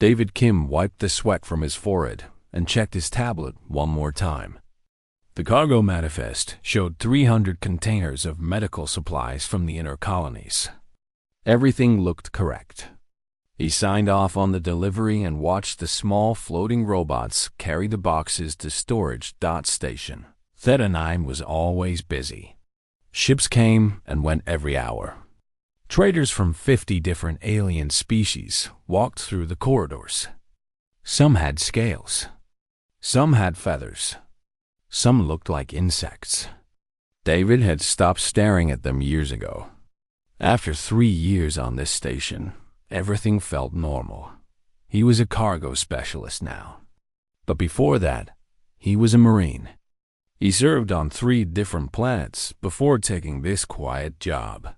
David Kim wiped the sweat from his forehead and checked his tablet one more time. The cargo manifest showed 300 containers of medical supplies from the inner colonies. Everything looked correct. He signed off on the delivery and watched the small floating robots carry the boxes to storage. Station Theta 9 was always busy. Ships came and went every hour. Traders from 50 different alien species walked through the corridors. Some had scales. Some had feathers. Some looked like insects. David had stopped staring at them years ago. After 3 years on this station, everything felt normal. He was a cargo specialist now. But before that, he was a Marine. He served on 3 different planets before taking this quiet job.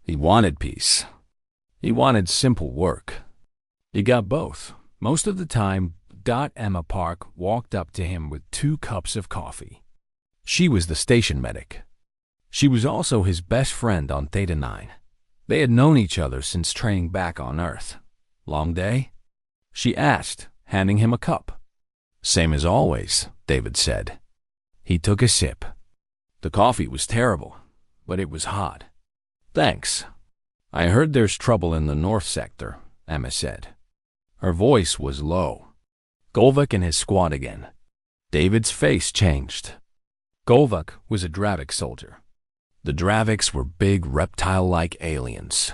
He wanted peace. He wanted simple work. He got both. Most of the time, Emma Park walked up to him with 2 cups of coffee. She was the station medic. She was also his best friend on Theta 9. They had known each other since training back on Earth. Long day? She asked, handing him a cup. Same as always, David said. He took a sip. The coffee was terrible, but it was hot. Thanks. I heard there's trouble in the North Sector, Emma said. Her voice was low. Golvak and his squad again. David's face changed. Golvak was a Dravik soldier. The Draviks were big reptile-like aliens.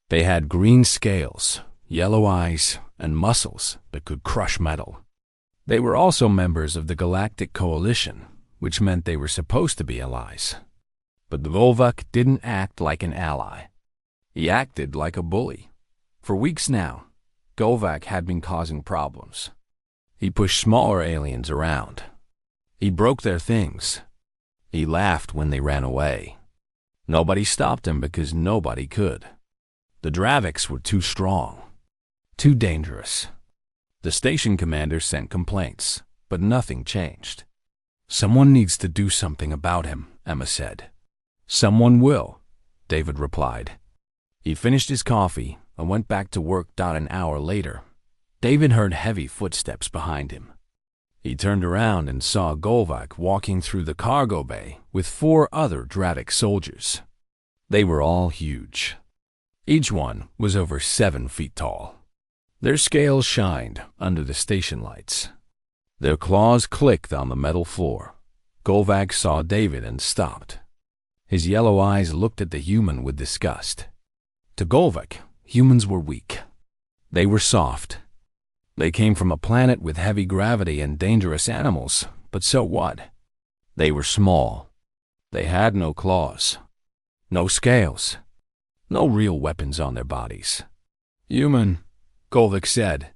They had green scales, yellow eyes, and muscles that could crush metal. They were also members of the Galactic Coalition, which meant they were supposed to be allies. But the Golvak didn't act like an ally. He acted like a bully. For weeks now, Golvak had been causing problems. He pushed smaller aliens around. He broke their things. He laughed when they ran away. Nobody stopped him because nobody could. The Draviks were too strong, too dangerous. The station commander sent complaints, but nothing changed. Someone needs to do something about him, Emma said. Someone will, David replied. He finished his coffee and went back to work. An hour later, David heard heavy footsteps behind him. He turned around and saw Golvak walking through the cargo bay with 4 other Dravik soldiers. They were all huge. Each one was over 7 feet tall. Their scales shined under the station lights. Their claws clicked on the metal floor. Golvak saw David and stopped. His yellow eyes looked at the human with disgust. To Golvak, humans were weak. They were soft. They came from a planet with heavy gravity and dangerous animals, but so what? They were small. They had no claws, no scales, no real weapons on their bodies. Human, Golvak said.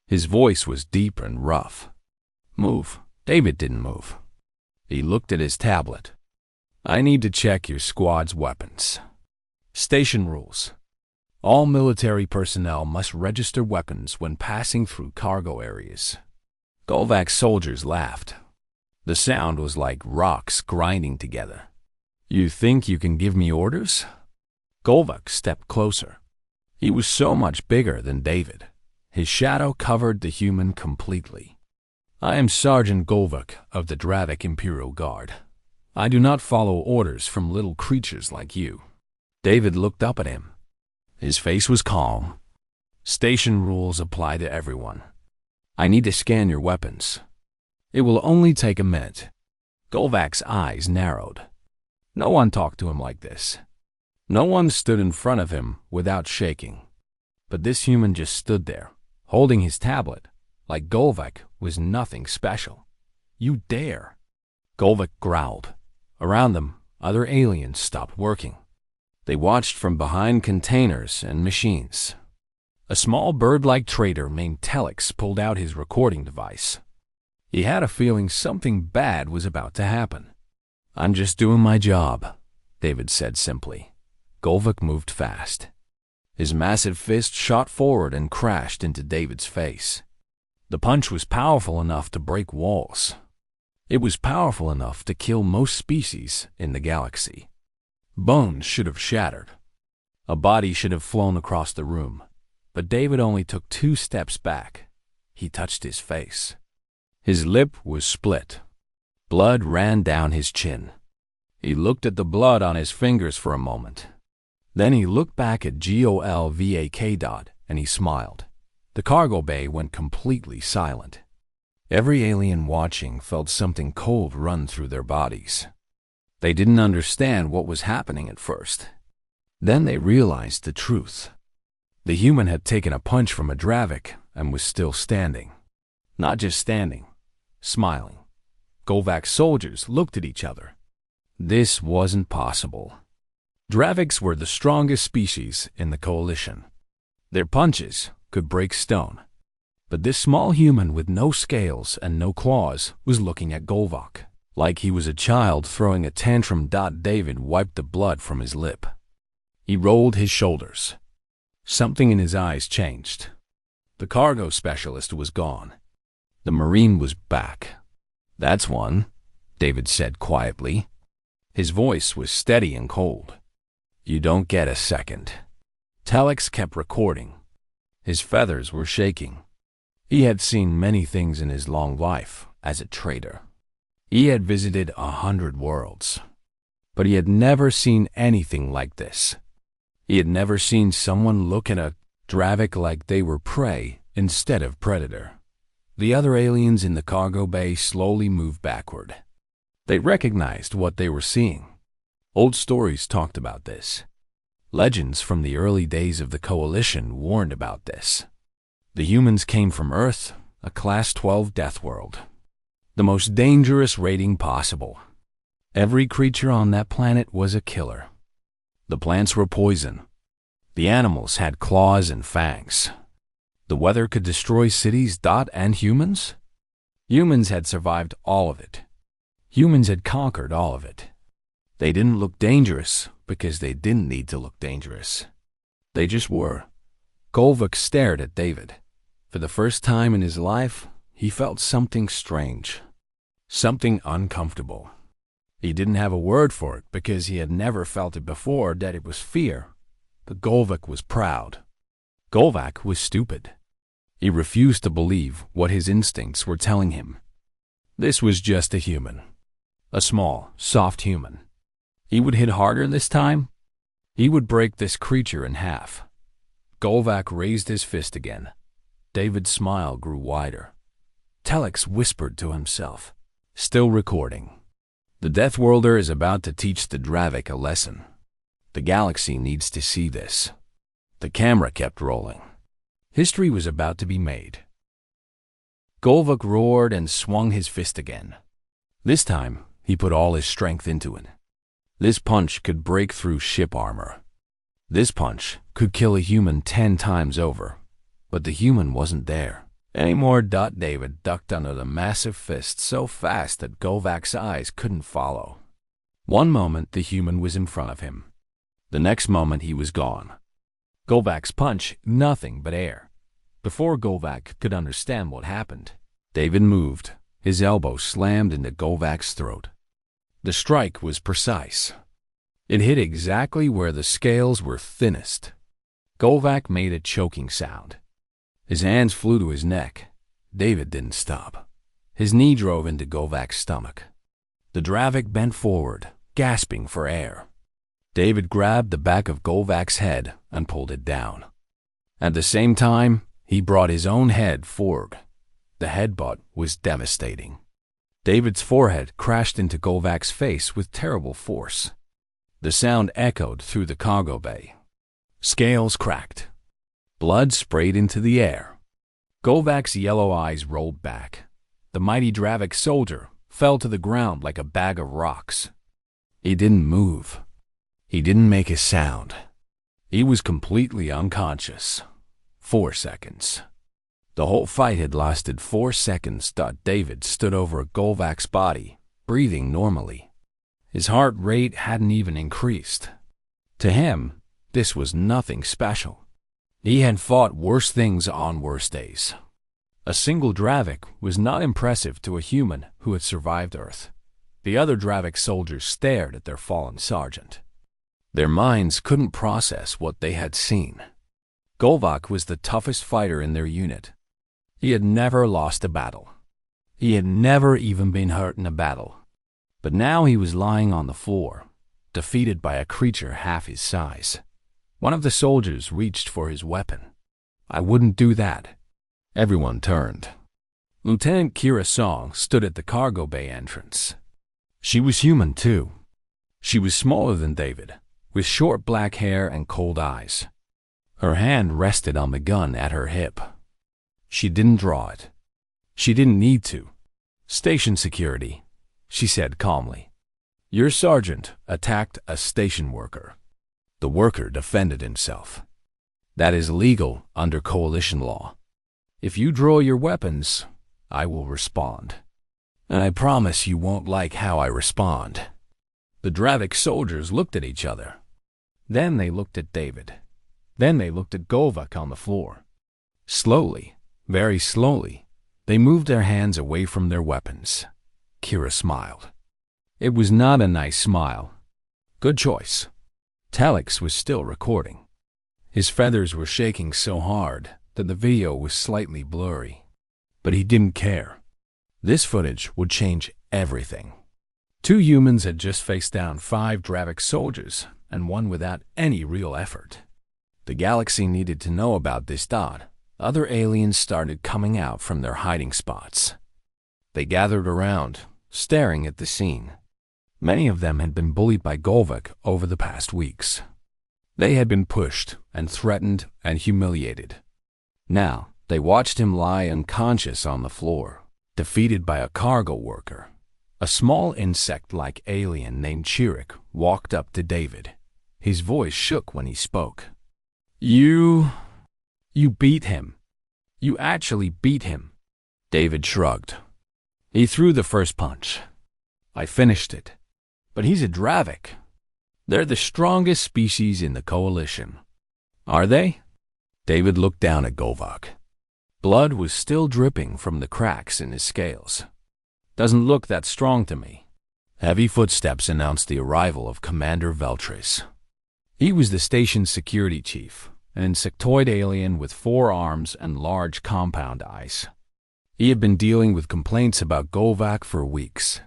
His voice was deep and rough. Move. David didn't move. He looked at his tablet. I need to check your squad's weapons. Station rules. All military personnel must register weapons when passing through cargo areas. Golvak's soldiers laughed. The sound was like rocks grinding together. You think you can give me orders? Golvak stepped closer. He was so much bigger than David. His shadow covered the human completely. I am Sergeant Golvak of the Dravik Imperial Guard. I do not follow orders from little creatures like you. David looked up at him. His face was calm. Station rules apply to everyone. I need to scan your weapons. It will only take a minute. Golvak's eyes narrowed. No one talked to him like this. No one stood in front of him without shaking. But this human just stood there, holding his tablet, like Golvak was nothing special. You dare. Golvak growled. Around them, other aliens stopped working. They watched from behind containers and machines. A small bird-like trader named Telex pulled out his recording device. He had a feeling something bad was about to happen. I'm just doing my job, David said simply. Golvak moved fast. His massive fist shot forward and crashed into David's face. The punch was powerful enough to break walls. It was powerful enough to kill most species in the galaxy. Bones should have shattered. A body should have flown across the room. But David only took 2 steps back. He touched his face. His lip was split. Blood ran down his chin. He looked at the blood on his fingers for a moment. Then he looked back at Golvak and he smiled. The cargo bay went completely silent. Every alien watching felt something cold run through their bodies. They didn't understand what was happening at first. Then they realized the truth. The human had taken a punch from a Dravik and was still standing. Not just standing, smiling. Golvak's soldiers looked at each other. This wasn't possible. Draviks were the strongest species in the coalition. Their punches could break stone. But this small human with no scales and no claws was looking at Golvak like he was a child throwing a tantrum. David wiped the blood from his lip. He rolled his shoulders. Something in his eyes changed. The cargo specialist was gone. The Marine was back. "That's one," David said quietly. His voice was steady and cold. "You don't get a second." Telex kept recording. His feathers were shaking. He had seen many things in his long life as a trader. He had visited 100 worlds. But he had never seen anything like this. He had never seen someone look at a Dravik like they were prey instead of predator. The other aliens in the cargo bay slowly moved backward. They recognized what they were seeing. Old stories talked about this. Legends from the early days of the Coalition warned about this. The humans came from Earth, a Class 12 Deathworld. The most dangerous rating possible. Every creature on that planet was a killer. The plants were poison. The animals had claws and fangs. The weather could destroy cities. And humans? Humans had survived all of it. Humans had conquered all of it. They didn't look dangerous because they didn't need to look dangerous. They just were. Golvak stared at David. For the first time in his life, he felt something strange. Something uncomfortable. He didn't have a word for it because he had never felt it before. That it was fear. But Golvak was proud. Golvak was stupid. He refused to believe what his instincts were telling him. This was just a human. A small, soft human. He would hit harder this time. He would break this creature in half. Golvak raised his fist again. David's smile grew wider. Telex whispered to himself. Still recording. The Deathworlder is about to teach the Dravik a lesson. The galaxy needs to see this. The camera kept rolling. History was about to be made. Golvak roared and swung his fist again. This time, he put all his strength into it. This punch could break through ship armor. This punch could kill a human 10 times over. But the human wasn't there anymore. David ducked under the massive fist so fast that Golvak's eyes couldn't follow. One moment, the human was in front of him. The next moment, he was gone. Golvak's punch, nothing but air. Before Golvak could understand what happened, David moved. His elbow slammed into Golvak's throat. The strike was precise. It hit exactly where the scales were thinnest. Golvak made a choking sound. His hands flew to his neck. David didn't stop. His knee drove into Golvak's stomach. The Dravik bent forward, gasping for air. David grabbed the back of Golvak's head and pulled it down. At the same time, he brought his own head forward. The headbutt was devastating. David's forehead crashed into Golvak's face with terrible force. The sound echoed through the cargo bay. Scales cracked. Blood sprayed into the air. Golvak's yellow eyes rolled back. The mighty Dravik soldier fell to the ground like a bag of rocks. He didn't move. He didn't make a sound. He was completely unconscious. 4 seconds. The whole fight had lasted 4 seconds. David stood over Golvak's body, breathing normally. His heart rate hadn't even increased. To him, this was nothing special. He had fought worse things on worse days. A single Dravik was not impressive to a human who had survived Earth. The other Dravik soldiers stared at their fallen sergeant. Their minds couldn't process what they had seen. Golvak was the toughest fighter in their unit. He had never lost a battle. He had never even been hurt in a battle. But now he was lying on the floor, defeated by a creature half his size. One of the soldiers reached for his weapon. "I wouldn't do that." Everyone turned. Lieutenant Kira Song stood at the cargo bay entrance. She was human, too. She was smaller than David, with short black hair and cold eyes. Her hand rested on the gun at her hip. She didn't draw it. She didn't need to. "Station security," she said calmly. "Your sergeant attacked a station worker." The worker defended himself. "That is legal under coalition law. If you draw your weapons, I will respond. And I promise you won't like how I respond." The Dravik soldiers looked at each other. Then they looked at David. Then they looked at Golvak on the floor. Slowly, very slowly, they moved their hands away from their weapons. Kira smiled. It was not a nice smile. Good choice. Telex was still recording. His feathers were shaking so hard that the video was slightly blurry. But he didn't care. This footage would change everything. 2 humans had just faced down 5 Dravik soldiers and won without any real effort. The galaxy needed to know about this dot. Other aliens started coming out from their hiding spots. They gathered around, staring at the scene. Many of them had been bullied by Golvak over the past weeks. They had been pushed and threatened and humiliated. Now, they watched him lie unconscious on the floor, defeated by a cargo worker. A small insect-like alien named Chirik walked up to David. His voice shook when he spoke. You beat him. You actually beat him." David shrugged. He threw the first punch. "I finished it. But he's a Dravik. They're the strongest species in the coalition." "Are they?" David looked down at Golvak. Blood was still dripping from the cracks in his scales. "Doesn't look that strong to me." Heavy footsteps announced the arrival of Commander Veltris. He was the station's security chief, an insectoid alien with 4 arms and large compound eyes. He had been dealing with complaints about Golvak for weeks.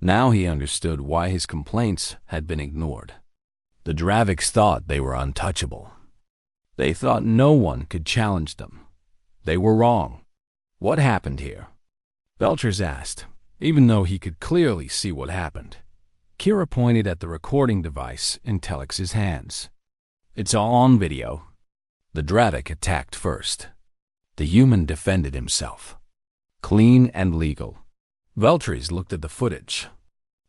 Now he understood why his complaints had been ignored. The Draviks thought they were untouchable. They thought no one could challenge them. They were wrong. "What happened here?" Veltris asked, even though he could clearly see what happened. Kira pointed at the recording device in Telex's hands. "It's all on video." The Dravik attacked first. The human defended himself. Clean and legal. Veltris looked at the footage.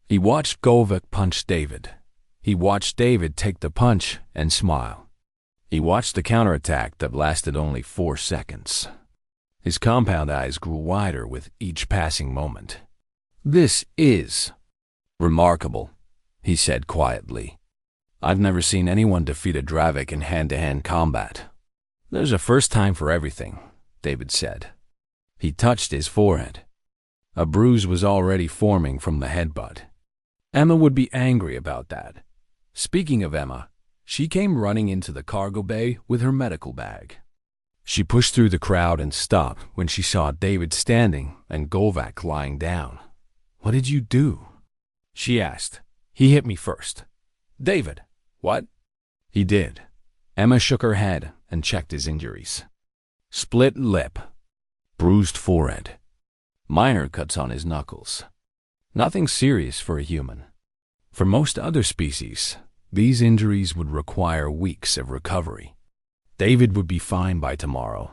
He watched Golvak punch David. He watched David take the punch and smile. He watched the counterattack that lasted only 4 seconds. His compound eyes grew wider with each passing moment. "This is remarkable," he said quietly. "I've never seen anyone defeat a Dravik in hand-to-hand combat." "There's a first time for everything," David said. He touched his forehead. A bruise was already forming from the headbutt. Emma would be angry about that. Speaking of Emma, she came running into the cargo bay with her medical bag. She pushed through the crowd and stopped when she saw David standing and Golvak lying down. "What did you do?" she asked. "He hit me first." "David, what?" "He did." Emma shook her head and checked his injuries. Split lip, bruised forehead, minor cuts on his knuckles. Nothing serious for a human. For most other species, these injuries would require weeks of recovery. David would be fine by tomorrow.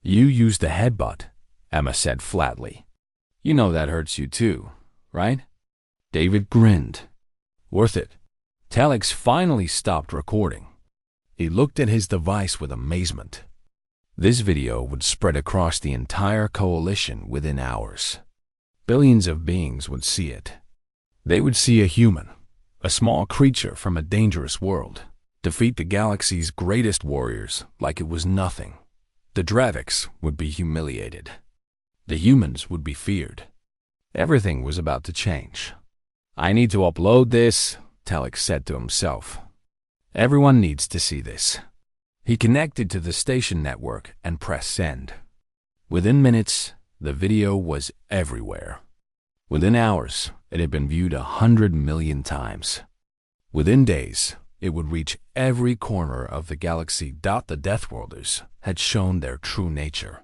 "You used a headbutt," Emma said flatly. "You know that hurts you too, right?" David grinned. "Worth it." Telex finally stopped recording. He looked at his device with amazement. This video would spread across the entire coalition within hours. Billions of beings would see it. They would see a human, a small creature from a dangerous world, defeat the galaxy's greatest warriors like it was nothing. The Draviks would be humiliated. The humans would be feared. Everything was about to change. "I need to upload this," Telex said to himself. "Everyone needs to see this." He connected to the station network and pressed send. Within minutes, the video was everywhere. Within hours, it had been viewed 100 million times. Within days, it would reach every corner of the galaxy. The Deathworlders had shown their true nature,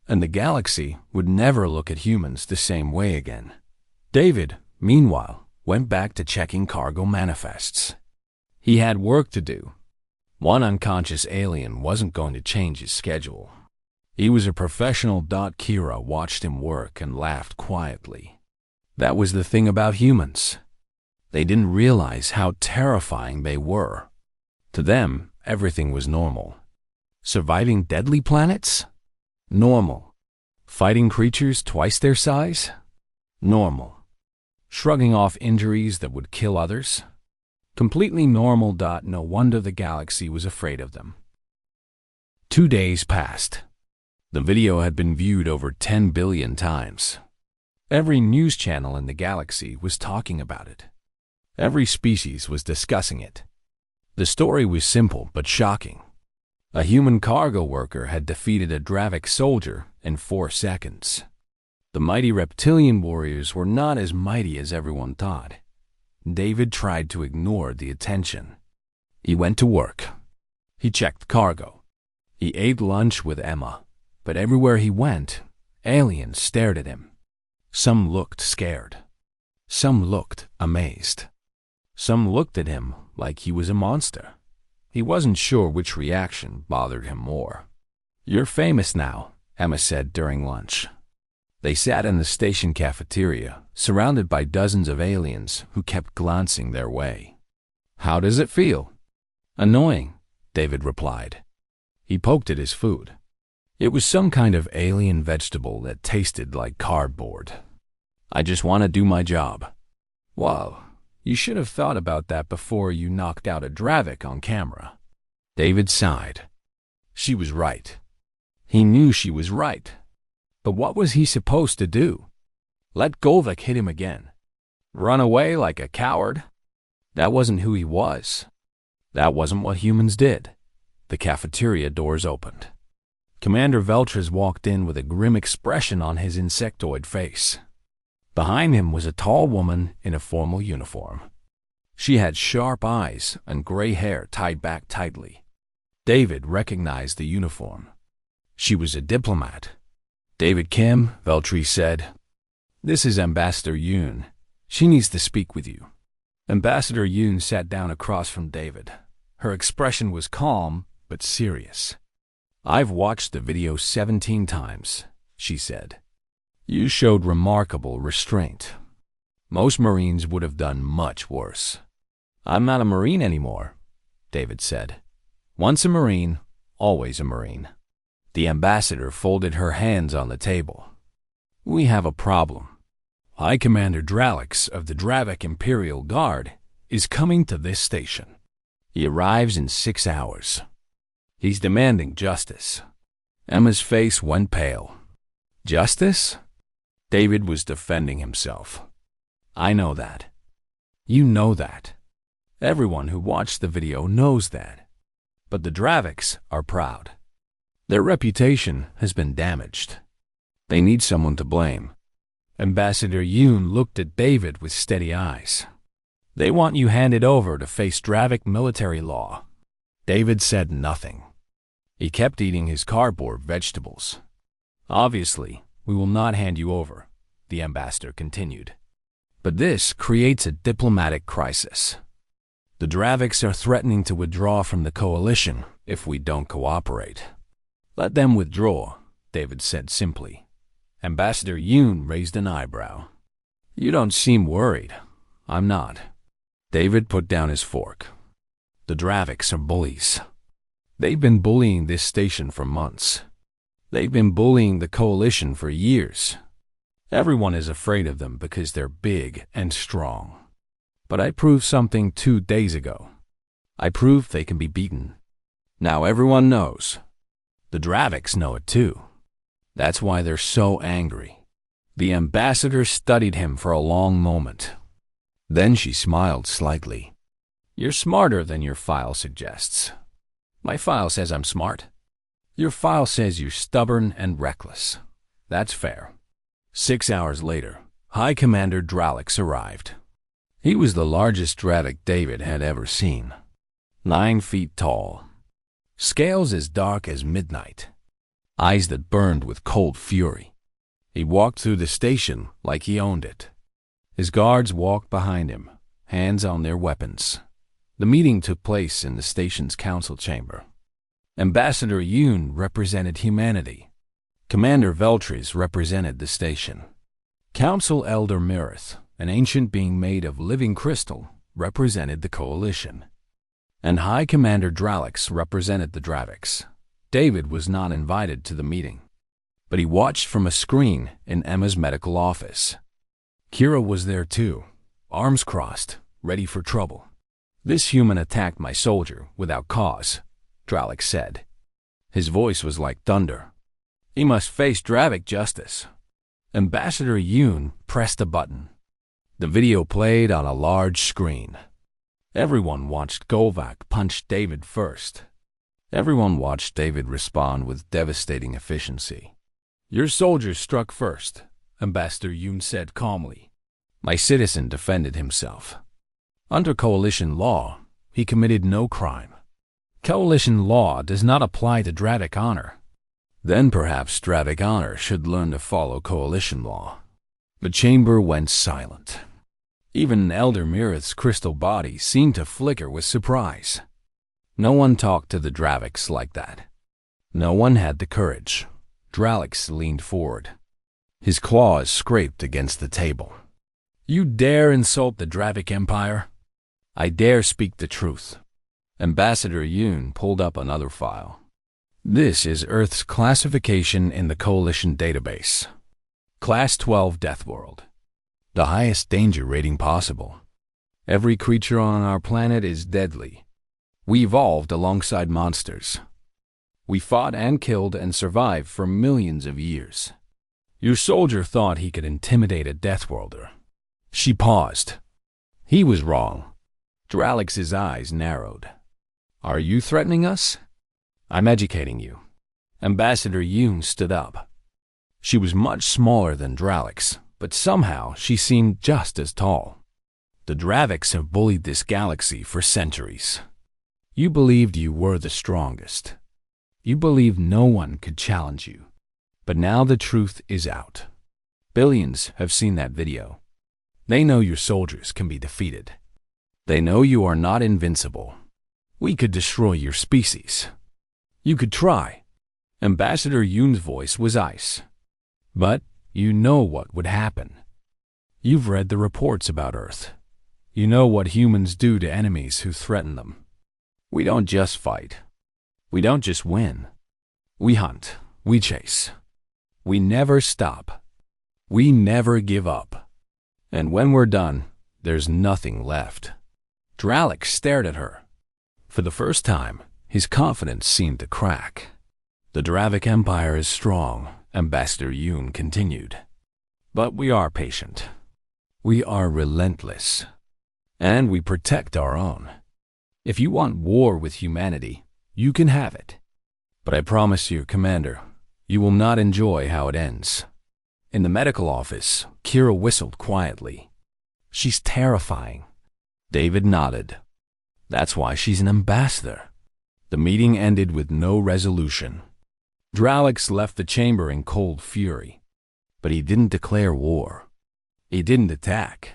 and the galaxy would never look at humans the same way again. David, meanwhile, went back to checking cargo manifests. He had work to do. One unconscious alien wasn't going to change his schedule. He was a professional. Kira watched him work and laughed quietly. That was the thing about humans. They didn't realize how terrifying they were. To them, everything was normal. Surviving deadly planets? Normal. Fighting creatures twice their size? Normal. Shrugging off injuries that would kill others? Completely normal. No wonder the galaxy was afraid of them. 2 days passed. The video had been viewed over 10 billion times. Every news channel in the galaxy was talking about it. Every species was discussing it. The story was simple but shocking. A human cargo worker had defeated a Dravic soldier in 4 seconds. The mighty reptilian warriors were not as mighty as everyone thought. David tried to ignore the attention. He went to work. He checked cargo. He ate lunch with Emma, but everywhere he went, aliens stared at him. Some looked scared. Some looked amazed. Some looked at him like he was a monster. He wasn't sure which reaction bothered him more. "You're famous now," Emma said during lunch. They sat in the station cafeteria, surrounded by dozens of aliens who kept glancing their way. "How does it feel?" "Annoying," David replied. He poked at his food. It was some kind of alien vegetable that tasted like cardboard. "I just want to do my job." "Wow, you should have thought about that before you knocked out a Dravic on camera." David sighed. She was right. He knew she was right. But what was he supposed to do? Let Golvik hit him again? Run away like a coward? That wasn't who he was. That wasn't what humans did. The cafeteria doors opened. Commander Veltras walked in with a grim expression on his insectoid face. Behind him was a tall woman in a formal uniform. She had sharp eyes and gray hair tied back tightly. David recognized the uniform. She was a diplomat. "David Kim," Veltri said. "This is Ambassador Yoon. She needs to speak with you." Ambassador Yoon sat down across from David. Her expression was calm but serious. "I've watched the video 17 times, she said. "You showed remarkable restraint. Most Marines would have done much worse." "I'm not a Marine anymore," David said. "Once a Marine, always a Marine." The ambassador folded her hands on the table. "We have a problem. High Commander Dralix of the Dravic Imperial Guard is coming to this station. He arrives in 6 hours. He's demanding justice." Emma's face went pale. "Justice?" David was defending himself. "I know that. You know that. Everyone who watched the video knows that. But the Dravics are proud. Their reputation has been damaged. They need someone to blame." Ambassador Yoon looked at David with steady eyes. "They want you handed over to face Dravic military law." David said nothing. He kept eating his cardboard vegetables. "Obviously, we will not hand you over," the ambassador continued. "But this creates a diplomatic crisis. The Dravics are threatening to withdraw from the coalition if we don't cooperate." "Let them withdraw," David said simply. Ambassador Yoon raised an eyebrow. "You don't seem worried." "I'm not." David put down his fork. "The Dravics are bullies. They've been bullying this station for months. They've been bullying the coalition for years. Everyone is afraid of them because they're big and strong. But I proved something 2 days ago. I proved they can be beaten. Now everyone knows. The Dravics know it too. That's why they're so angry." The ambassador studied him for a long moment. Then she smiled slightly. "You're smarter than your file suggests. My file says I'm smart. Your file says you're stubborn and reckless. That's fair. 6 hours later, High Commander Dralix arrived. He was the largest Dravik David had ever seen. 9 feet tall. Scales as dark as midnight. Eyes that burned with cold fury. He walked through the station like he owned it. His guards walked behind him, hands on their weapons. The meeting took place in the station's council chamber. Ambassador Yoon represented humanity. Commander Veltris represented the station. Council Elder Mirith, an ancient being made of living crystal, represented the coalition. And High Commander Dralix represented the Draviks. David was not invited to the meeting, but he watched from a screen in Emma's medical office. Kira was there too, arms crossed, ready for trouble. This human attacked my soldier without cause, Dralix said. His voice was like thunder. He must face Dravik justice. Ambassador Yoon pressed a button. The video played on a large screen. Everyone watched Golvak punch David first. Everyone watched David respond with devastating efficiency. Your soldier struck first, Ambassador Yoon said calmly. My citizen defended himself. Under coalition law, he committed no crime. Coalition law does not apply to Dravik honor. Then perhaps Dravik honor should learn to follow coalition law. The chamber went silent. Even Elder Mirith's crystal body seemed to flicker with surprise. No one talked to the Draviks like that. No one had the courage. Dralix leaned forward. His claws scraped against the table. You dare insult the Dravik Empire? I dare speak the truth. Ambassador Yoon pulled up another file. This is Earth's classification in the Coalition database. Class 12 Deathworld. The highest danger rating possible. Every creature on our planet is deadly. We evolved alongside monsters. We fought and killed and survived for millions of years. Your soldier thought he could intimidate a Deathworlder. She paused. He was wrong. Dralix's eyes narrowed. Are you threatening us? I'm educating you. Ambassador Yoon stood up. She was much smaller than Dralix, but somehow she seemed just as tall. The Draviks have bullied this galaxy for centuries. You believed you were the strongest. You believed no one could challenge you. But now the truth is out. Billions have seen that video. They know your soldiers can be defeated. They know you are not invincible. We could destroy your species. You could try. Ambassador Yoon's voice was ice. But you know what would happen. You've read the reports about Earth. You know what humans do to enemies who threaten them. We don't just fight. We don't just win. We hunt. We chase. We never stop. We never give up. And when we're done, there's nothing left. Dralix stared at her. For the first time, his confidence seemed to crack. The Dravik Empire is strong, Ambassador Yoon continued. But we are patient. We are relentless. And we protect our own. If you want war with humanity, you can have it. But I promise you, Commander, you will not enjoy how it ends. In the medical office, Kira whistled quietly. She's terrifying. David nodded. That's why she's an ambassador. The meeting ended with no resolution. Dralix left the chamber in cold fury. But he didn't declare war. He didn't attack.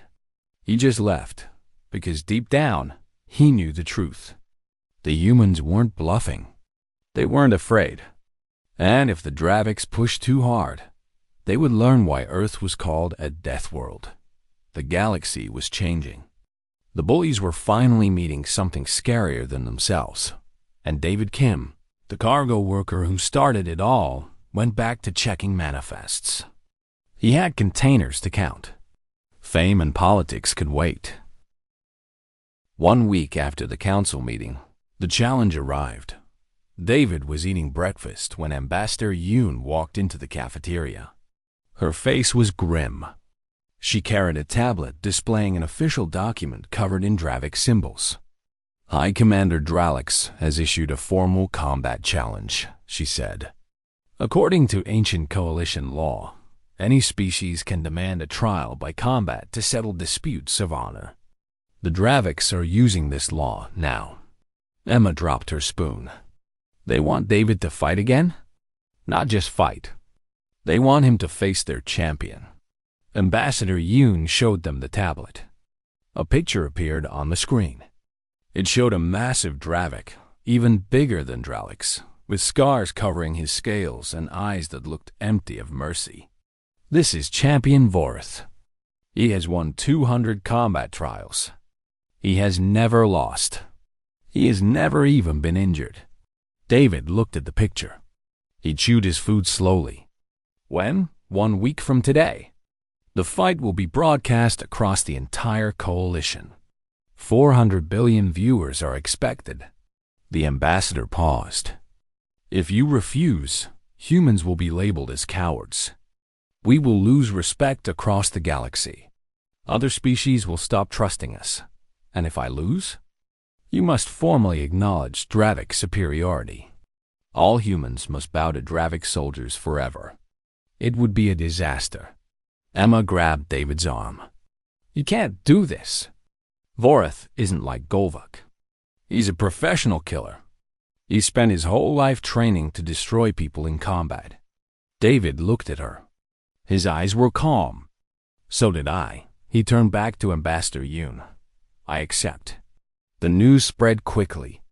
He just left, because deep down, he knew the truth. The humans weren't bluffing. They weren't afraid. And if the Draviks pushed too hard, they would learn why Earth was called a death world. The galaxy was changing. The bullies were finally meeting something scarier than themselves. And David Kim, the cargo worker who started it all, went back to checking manifests. He had containers to count. Fame and politics could wait. 1 week after the council meeting, the challenge arrived. David was eating breakfast when Ambassador Yoon walked into the cafeteria. Her face was grim. She carried a tablet displaying an official document covered in Dravik symbols. High Commander Dralix has issued a formal combat challenge, she said. According to ancient coalition law, any species can demand a trial by combat to settle disputes of honor. The Draviks are using this law now. Emma dropped her spoon. They want David to fight again? Not just fight. They want him to face their champion. Ambassador Yoon showed them the tablet. A picture appeared on the screen. It showed a massive Dravik, even bigger than Dralix, with scars covering his scales and eyes that looked empty of mercy. This is Champion Vorith. He has won 200 combat trials. He has never lost. He has never even been injured. David looked at the picture. He chewed his food slowly. When? 1 week from today. The fight will be broadcast across the entire coalition. 400 billion viewers are expected. The ambassador paused. If you refuse, humans will be labeled as cowards. We will lose respect across the galaxy. Other species will stop trusting us. And if I lose? You must formally acknowledge Dravik superiority. All humans must bow to Dravik soldiers forever. It would be a disaster. Emma grabbed David's arm. You can't do this. Vorith isn't like Golvuk. He's a professional killer. He spent his whole life training to destroy people in combat. David looked at her. His eyes were calm. So did I. He turned back to Ambassador Yoon. I accept. The news spread quickly.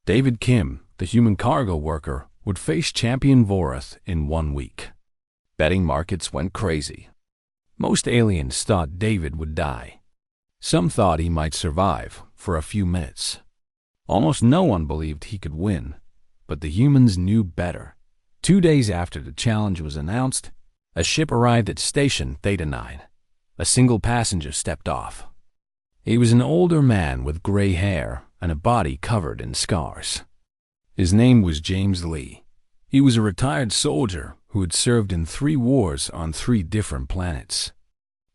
David Kim, the human cargo worker, would face Champion Vorith in 1 week. Betting markets went crazy. Most aliens thought David would die. Some thought he might survive for a few minutes. Almost no one believed he could win, but the humans knew better. 2 days after the challenge was announced, a ship arrived at Station Theta 9. A single passenger stepped off. He was an older man with gray hair and a body covered in scars. His name was James Lee. He was a retired soldier who had served in 3 wars on 3 different planets.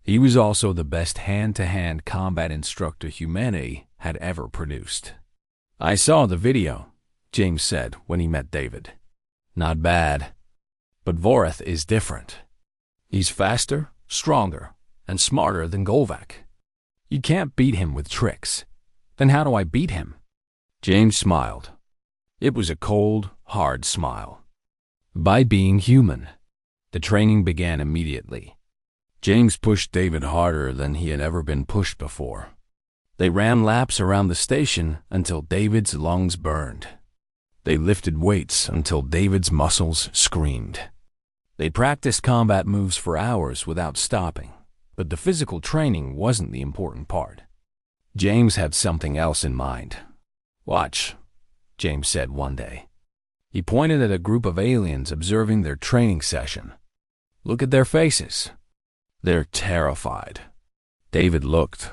He was also the best hand-to-hand combat instructor humanity had ever produced. I saw the video, James said when he met David. Not bad. But Vorith is different. He's faster, stronger, and smarter than Golvuk. You can't beat him with tricks. Then how do I beat him? James smiled. It was a cold, hard smile. By being human. The training began immediately. James pushed David harder than he had ever been pushed before. They ran laps around the station until David's lungs burned. They lifted weights until David's muscles screamed. They practiced combat moves for hours without stopping, but the physical training wasn't the important part. James had something else in mind. Watch, James said one day. He pointed at a group of aliens observing their training session. Look at their faces. They're terrified. David looked.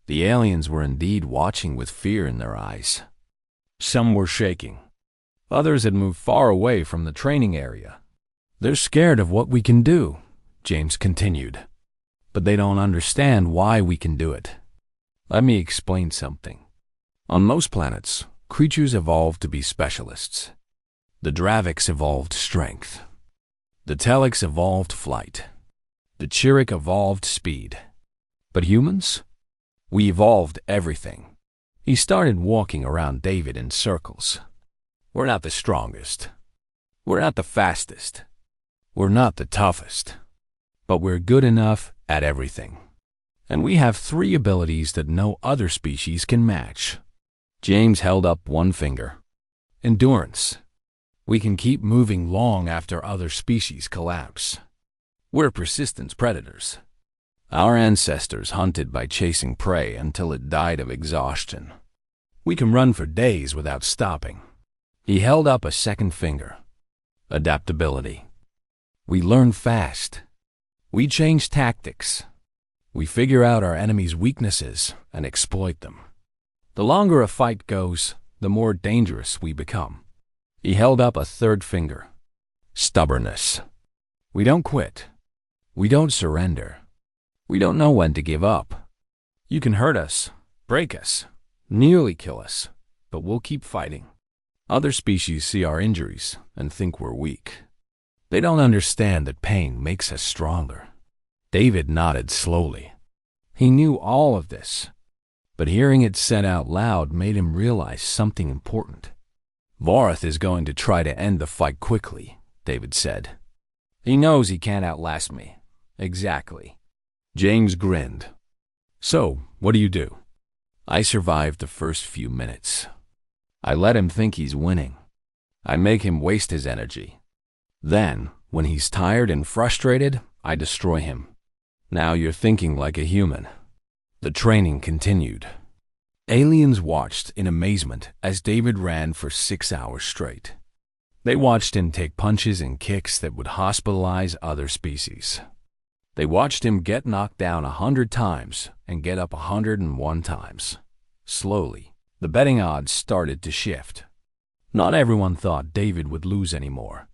The aliens were indeed watching with fear in their eyes. Some were shaking. Others had moved far away from the training area. They're scared of what we can do, James continued. But they don't understand why we can do it. Let me explain something. On most planets, creatures evolved to be specialists. The Draviks evolved strength. The Teliks evolved flight. The Chirik evolved speed. But humans? We evolved everything. He started walking around David in circles. We're not the strongest. We're not the fastest. We're not the toughest. But we're good enough at everything. And we have 3 abilities that no other species can match. James held up one finger. Endurance. We can keep moving long after other species collapse. We're persistent predators. Our ancestors hunted by chasing prey until it died of exhaustion. We can run for days without stopping. He held up a second finger. Adaptability. We learn fast. We change tactics. We figure out our enemy's weaknesses and exploit them. The longer a fight goes, the more dangerous we become. He held up a third finger. Stubbornness. We don't quit. We don't surrender. We don't know when to give up. You can hurt us, break us, nearly kill us, but we'll keep fighting. Other species see our injuries and think we're weak. They don't understand that pain makes us stronger. David nodded slowly. He knew all of this, but hearing it said out loud made him realize something important. Vorath is going to try to end the fight quickly, David said. He knows he can't outlast me. Exactly. James grinned. So, what do you do? I survived the first few minutes. I let him think he's winning. I make him waste his energy. Then, when he's tired and frustrated, I destroy him. Now you're thinking like a human. The training continued. Aliens watched in amazement as David ran for 6 hours straight. They watched him take punches and kicks that would hospitalize other species. They watched him get knocked down 100 times and get up 101 times. Slowly, the betting odds started to shift. Not everyone thought David would lose anymore.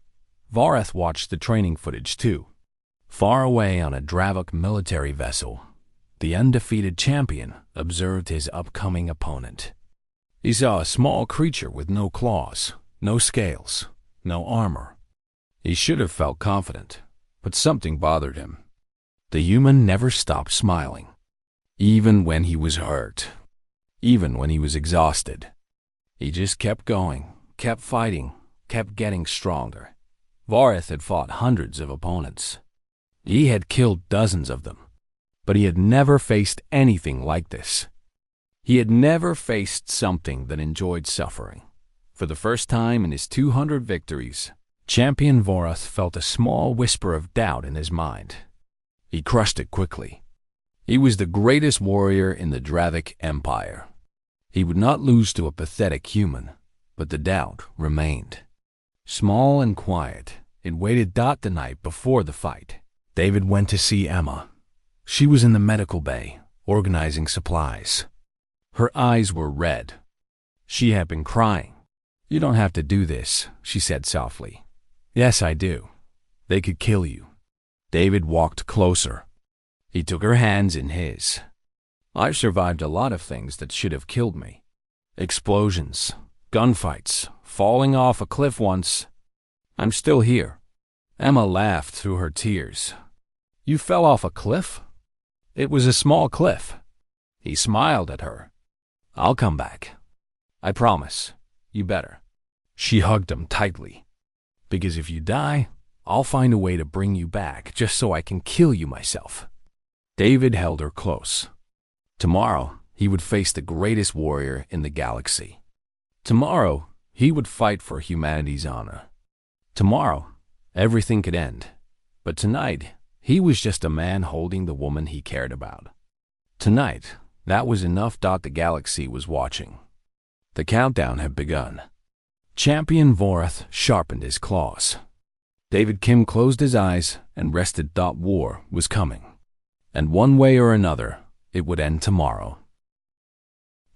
Vorath watched the training footage too. Far away on a Dravok military vessel, the undefeated champion observed his upcoming opponent. He saw a small creature with no claws, no scales, no armor. He should have felt confident, but something bothered him. The human never stopped smiling, even when he was hurt, even when he was exhausted. He just kept going, kept fighting, kept getting stronger. Vorath had fought hundreds of opponents. He had killed dozens of them, but he had never faced anything like this. He had never faced something that enjoyed suffering. For the first time in his 200 victories, Champion Vorath felt a small whisper of doubt in his mind. He crushed it quickly. He was the greatest warrior in the Dravok Empire. He would not lose to a pathetic human, but the doubt remained. Small and quiet, it waited the night before the fight. David went to see Emma. She was in the medical bay, organizing supplies. Her eyes were red. She had been crying. You don't have to do this, she said softly. Yes, I do. They could kill you. David walked closer. He took her hands in his. I've survived a lot of things that should have killed me. Explosions, gunfights, falling off a cliff once. I'm still here. Emma laughed through her tears. You fell off a cliff? It was a small cliff. He smiled at her. I'll come back. I promise. You better. She hugged him tightly. Because if you die, I'll find a way to bring you back just so I can kill you myself. David held her close. Tomorrow, he would face the greatest warrior in the galaxy. Tomorrow, he would fight for humanity's honor. Tomorrow, everything could end. But tonight, he was just a man holding the woman he cared about. Tonight, that was enough. The galaxy was watching. The countdown had begun. Champion Vorath sharpened his claws. David Kim closed his eyes and rested. War was coming. And one way or another, it would end tomorrow.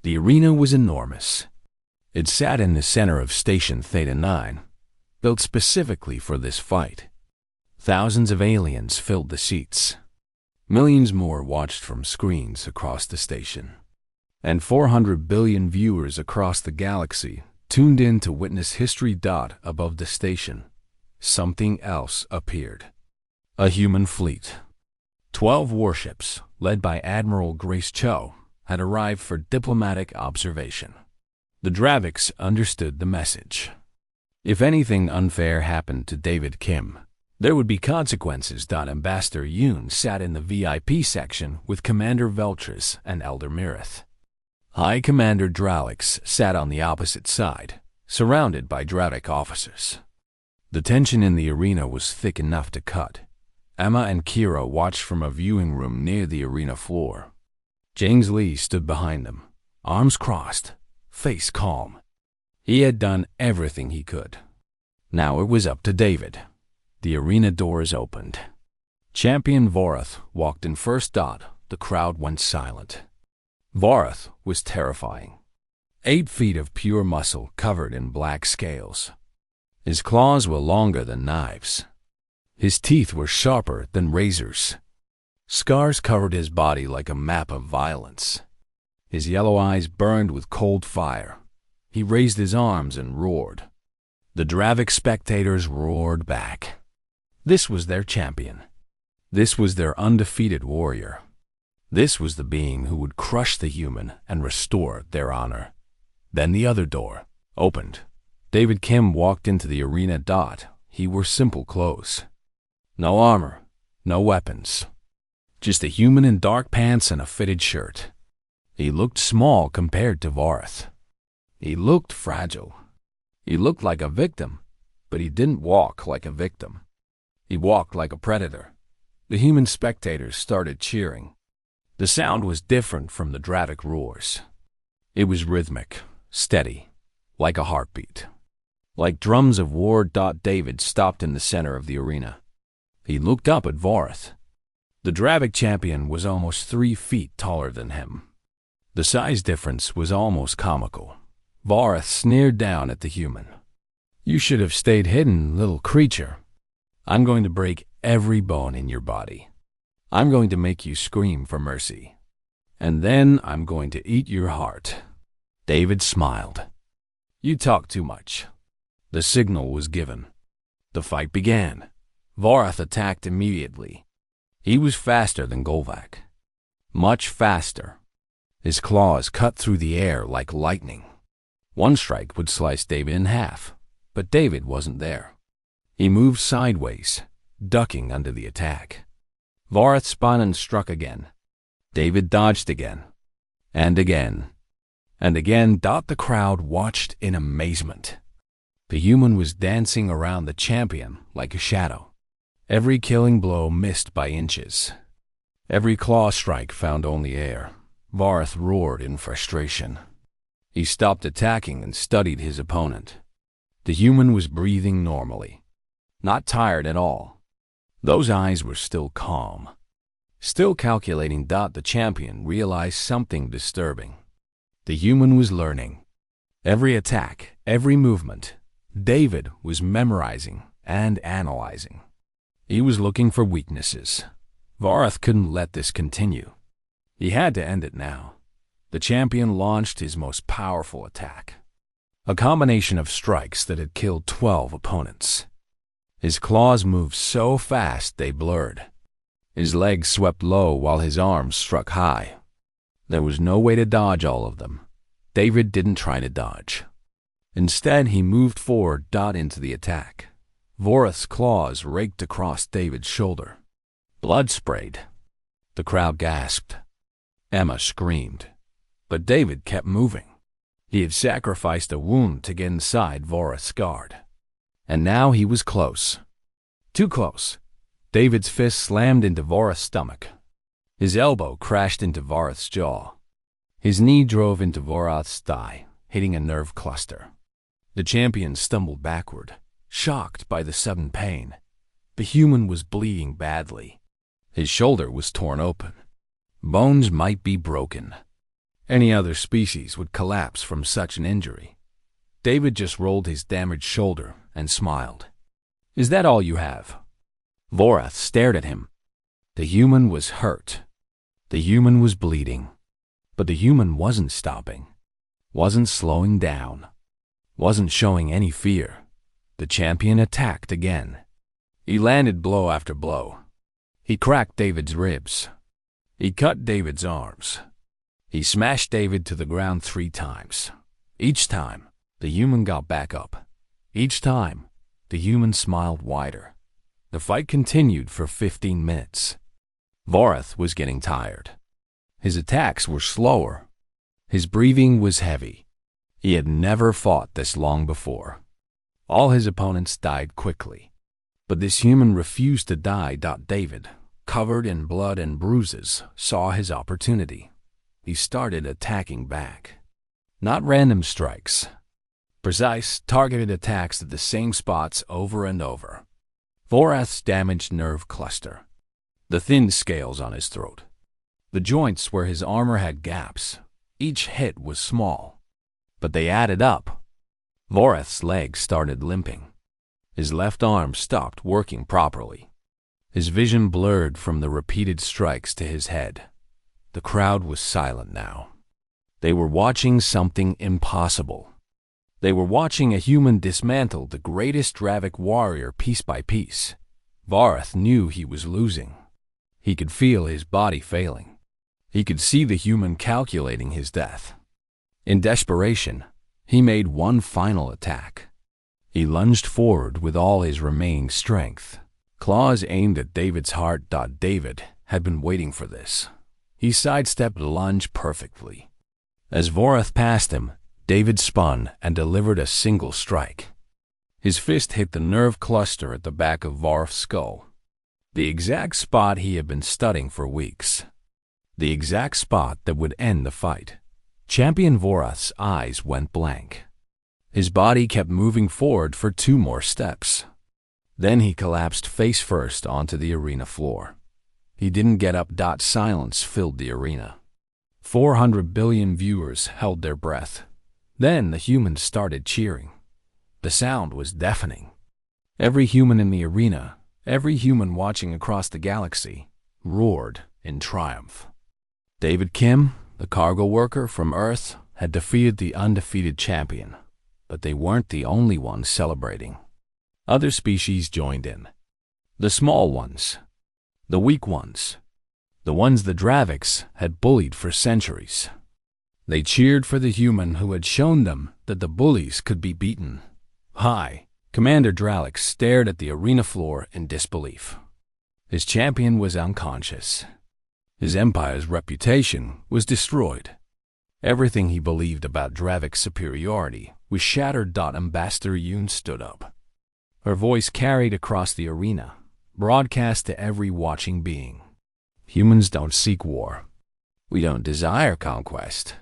The arena was enormous. It sat in the center of Station Theta 9, built specifically for this fight. Thousands of aliens filled the seats. Millions more watched from screens across the station. And 400 billion viewers across the galaxy tuned in to witness history. Above the station, something else appeared. A human fleet. 12 warships, led by Admiral Grace Cho, had arrived for diplomatic observation. The Dravoks understood the message. If anything unfair happened to David Kim, there would be consequences. Ambassador Yoon sat in the VIP section with Commander Veltris and Elder Mirith. High Commander Dralix sat on the opposite side, surrounded by Dravok officers. The tension in the arena was thick enough to cut. Emma and Kira watched from a viewing room near the arena floor. James Lee stood behind them, arms crossed, face calm. He had done everything he could. Now it was up to David. The arena doors opened. Champion Vorath walked in first. The crowd went silent. Vorath was terrifying. 8 feet of pure muscle covered in black scales. His claws were longer than knives. His teeth were sharper than razors. Scars covered his body like a map of violence. His yellow eyes burned with cold fire. He raised his arms and roared. The Dravik spectators roared back. This was their champion. This was their undefeated warrior. This was the being who would crush the human and restore their honor. Then the other door opened. David Kim walked into the arena. He wore simple clothes. No armor, no weapons. Just a human in dark pants and a fitted shirt. He looked small compared to Vorath. He looked fragile. He looked like a victim, but he didn't walk like a victim. He walked like a predator. The human spectators started cheering. The sound was different from the Dravik roars. It was rhythmic, steady, like a heartbeat. Like drums of war. David stopped in the center of the arena. He looked up at Vorath. The Dravik champion was almost 3 feet taller than him. The size difference was almost comical. Vorath sneered down at the human. You should have stayed hidden, little creature. I'm going to break every bone in your body. I'm going to make you scream for mercy. And then I'm going to eat your heart. David smiled. You talk too much. The signal was given. The fight began. Vorath attacked immediately. He was faster than Golvak. Much faster. His claws cut through the air like lightning. One strike would slice David in half, but David wasn't there. He moved sideways, ducking under the attack. Vorath spun and struck again. David dodged again, and again, and again. The crowd watched in amazement. The human was dancing around the champion like a shadow. Every killing blow missed by inches. Every claw strike found only air. Vorath roared in frustration. He stopped attacking and studied his opponent. The human was breathing normally, not tired at all. Those eyes were still calm, still calculating. The champion realized something disturbing. The human was learning. Every attack, every movement, David was memorizing and analyzing. He was looking for weaknesses. Vorath couldn't let this continue. He had to end it now. The champion launched his most powerful attack. A combination of strikes that had killed 12 opponents. His claws moved so fast they blurred. His legs swept low while his arms struck high. There was no way to dodge all of them. David didn't try to dodge. Instead, he moved forward. Into the attack. Vorath's claws raked across David's shoulder. Blood sprayed. The crowd gasped. Emma screamed. But David kept moving. He had sacrificed a wound to get inside Vorath's guard. And now he was close. Too close. David's fist slammed into Vorath's stomach. His elbow crashed into Vorath's jaw. His knee drove into Vorath's thigh, hitting a nerve cluster. The champion stumbled backward, shocked by the sudden pain. The human was bleeding badly. His shoulder was torn open. Bones might be broken. Any other species would collapse from such an injury. David just rolled his damaged shoulder and smiled. Is that all you have? Vorath stared at him. The human was hurt. The human was bleeding. But the human wasn't stopping, wasn't slowing down, wasn't showing any fear. The champion attacked again. He landed blow after blow. He cracked David's ribs. He cut David's arms. He smashed David to the ground 3 times. Each time, the human got back up. Each time, the human smiled wider. The fight continued for 15 minutes. Vorath was getting tired. His attacks were slower. His breathing was heavy. He had never fought this long before. All his opponents died quickly. But this human refused to die. David, covered in blood and bruises, saw his opportunity. He started attacking back. Not random strikes. Precise, targeted attacks at the same spots over and over. Vorath's damaged nerve cluster. The thin scales on his throat. The joints where his armor had gaps. Each hit was small, but they added up. Vorath's legs started limping. His left arm stopped working properly. His vision blurred from the repeated strikes to his head. The crowd was silent now. They were watching something impossible. They were watching a human dismantle the greatest Dravik warrior piece by piece. Varath knew he was losing. He could feel his body failing. He could see the human calculating his death. In desperation, he made one final attack. He lunged forward with all his remaining strength. Claws aimed at David's heart. David had been waiting for this. He sidestepped the lunge perfectly. As Varath passed him, David spun and delivered a single strike. His fist hit the nerve cluster at the back of Varath's skull. The exact spot he had been studying for weeks. The exact spot that would end the fight. Champion Varath's eyes went blank. His body kept moving forward for 2 more steps. Then he collapsed face first onto the arena floor. He didn't get up. Silence filled the arena. 400 billion viewers held their breath. Then the humans started cheering. The sound was deafening. Every human in the arena, every human watching across the galaxy, roared in triumph. David Kim, the cargo worker from Earth, had defeated the undefeated champion, but they weren't the only ones celebrating. Other species joined in. The small ones, the weak ones, the ones the Draviks had bullied for centuries. They cheered for the human who had shown them that the bullies could be beaten. Hi! Commander Dralik stared at the arena floor in disbelief. His champion was unconscious. His empire's reputation was destroyed. Everything he believed about Dravik's superiority was shattered. Ambassador Yoon stood up. Her voice carried across the arena, broadcast to every watching being. Humans don't seek war. We don't desire conquest.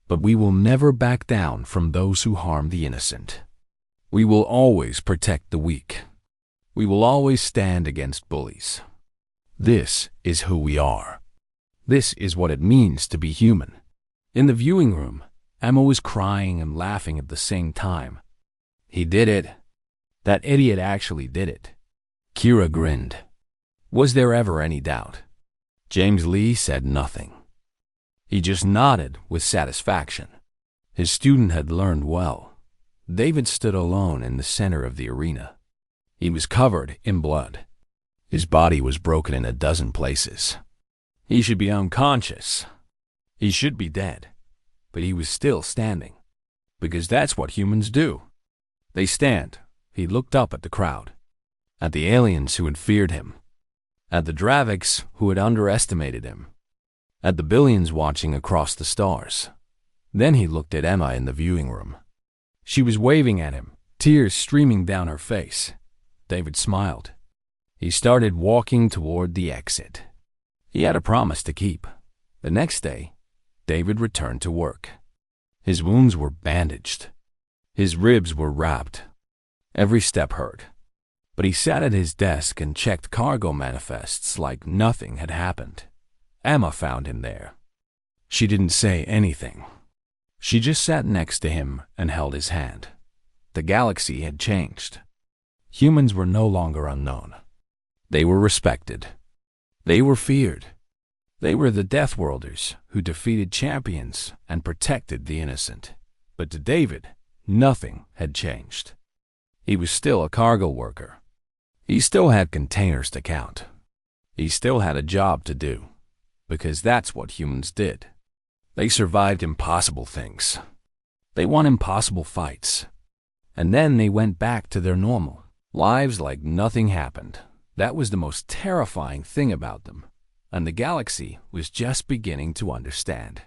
But we will never back down from those who harm the innocent. We will always protect the weak. We will always stand against bullies. This is who we are. This is what it means to be human. In the viewing room, Emma was crying and laughing at the same time. He did it. That idiot actually did it. Kira grinned. Was there ever any doubt? James Lee said nothing. He just nodded with satisfaction. His student had learned well. David stood alone in the center of the arena. He was covered in blood. His body was broken in a dozen places. He should be unconscious. He should be dead. But he was still standing. Because that's what humans do. They stand. He looked up at the crowd. At the aliens who had feared him. At the Draviks who had underestimated him. At the billions watching across the stars. Then he looked at Emma in the viewing room. She was waving at him, tears streaming down her face. David smiled. He started walking toward the exit. He had a promise to keep. The next day, David returned to work. His wounds were bandaged. His ribs were wrapped. Every step hurt. But he sat at his desk and checked cargo manifests like nothing had happened. Emma found him there. She didn't say anything. She just sat next to him and held his hand. The galaxy had changed. Humans were no longer unknown. They were respected. They were feared. They were the Deathworlders who defeated champions and protected the innocent. But to David, nothing had changed. He was still a cargo worker. He still had containers to count. He still had a job to do. Because that's what humans did. They survived impossible things. They won impossible fights. And then they went back to their normal lives like nothing happened. That was the most terrifying thing about them. And the galaxy was just beginning to understand.